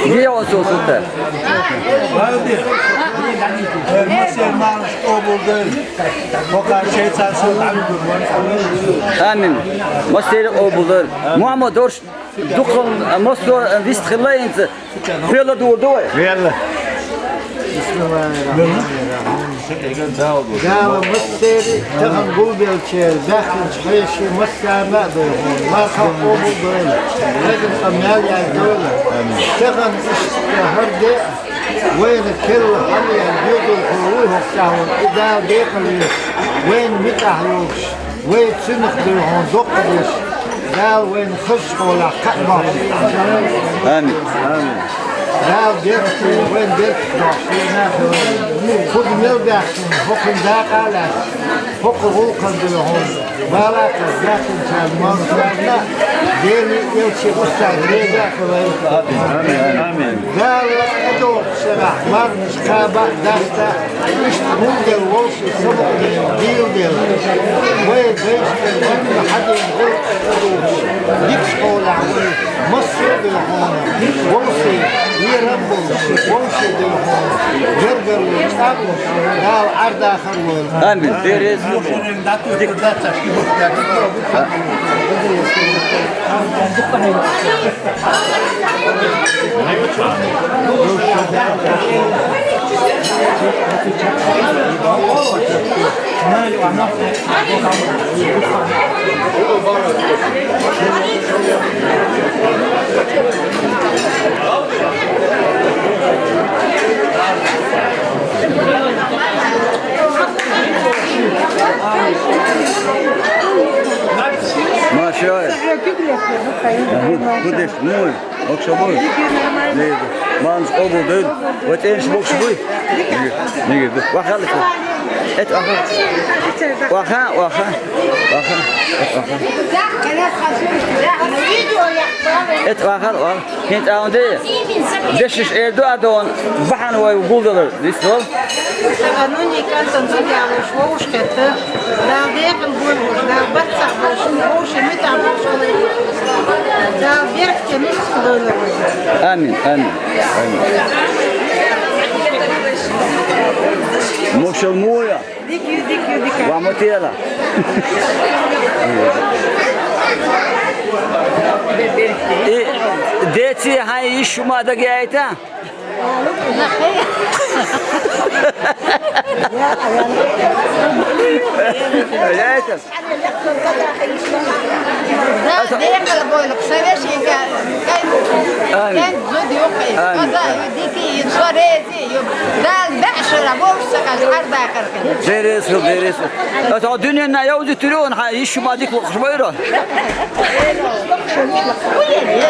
Niye olsun sultan? Amin. Mosteri o bulur. Muhammed Dorş dukun mosto vist khlaynt. Khayla durdu. Yalla. دعوة مصير تغن قلبي الشيء داخل شيء مصير ما دول ما خافوا دول لكن خمال يا دول تغن هردي وين كل حمي يجوا الخروج الساون إذا داخل وين متعلوش وين سنخ دول دقدش دا وين خش ولا قمر Amin. Amin. دا ديرت وين ديرت نحشينا خذ ملبح فوق الداقة فوق غوق الدلهون بالك لكن سلمان سلمنا ديري يلشي غصة غريبة Amin. قال أدور سرح مرمش كابا داستا اشتغل دير ووشي سبق ديل وين بيش كالجنة حد ينغل أدوش ديكش قول عمي مصر دلهون ووشي يربو ووشي دلهون جرجر ويتابو قال عرض آخر ويل Amin. Deriz. Maşallah. Kudüs, Nul, Okşaboy. Neydi? Manz obul değil. Vat en şu boksu boy. Ne girdi? Bakalım. Et bakalım. Vaka, vaka. Vaka. Et bakalım. Hint ağında. Deşiş Erdoğan bahan ve buldular. Lisol. Kanuni kanton zodiamış, hoş kete. Dal dekin bulmuş, dal batsak bulmuş, hoş emit almış. Dal berk temiz kılıyorlar. Amin, amin. Moşal muya. Dikü. Vamotela. Deti hay şuma da gayta. Gayta. Da dekin boyluk seveş yengen. Kent zodi yok. Kaza diki sorezi yok. Dal beşra borsa kaç arda karkan. Deriz. Ata dünyanın yavuz türüyon hay şuma dik bakışmayra. Uyuyor.